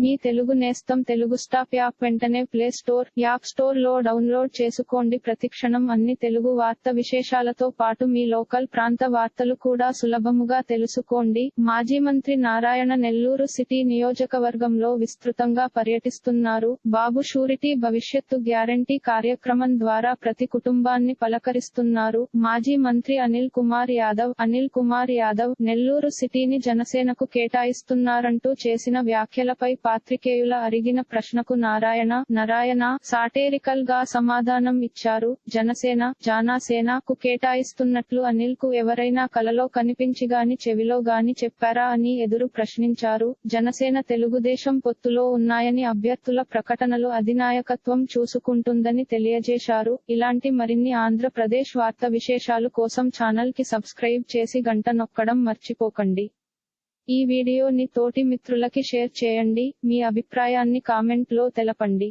మీ తెలుగు నేస్తం Telugu stop app వెంటనే play store, app store లో డౌన్లోడ్ చేసుకోండి. ప్రతిక్షణం అన్ని తెలుగు వార్త విశేషాలతో పాటు మీ లోకల్ ప్రాంత వార్తలు కూడా సులభముగా తెలుసుకోండి. మాజీ మంత్రి నారాయణ నెల్లూరు సిటీ నియోజకవర్గంలో విస్తృతంగా పర్యటిస్తున్నారు. బాబు షూరిటీ భవిష్యత్తు గ్యారంటీ కార్యక్రమం ద్వారా ప్రతి కుటుంబాన్ని పలకరిస్తున్నారు. మాజీ మంత్రి అనిల్ కుమార్ యాదవ్ నెల్లూరు సిటీని జనసేనకు కేటాయిస్తున్నారంటూ చేసిన వ్యాఖ్యలపై పాత్రికేయుల అడిగిన ప్రశ్నకు నారాయణ సాటేరికల్ గా సమాధానం ఇచ్చారు. జనసేన కు కేటాయిస్తున్నట్లు అనిల్ కు ఎవరైనా కలలో కనిపించిగాని చెవిలో గాని చెప్పారా అని ఎదురు ప్రశ్నించారు. జనసేన తెలుగుదేశం పొత్తులో ఉన్నాయని అభ్యర్థుల ప్రకటనలు అధినాయకత్వం చూసుకుంటుందని తెలియజేశారు. ఇలాంటి మరిన్ని ఆంధ్రప్రదేశ్ వార్త విశేషాలు కోసం ఛానల్ కి సబ్స్క్రైబ్ చేసి గంట నొక్కడం మర్చిపోకండి. ఈ వీడియోని తోటి మిత్రులకి షేర్ చేయండి. మీ అభిప్రాయాన్ని కామెంట్ లో తెలపండి.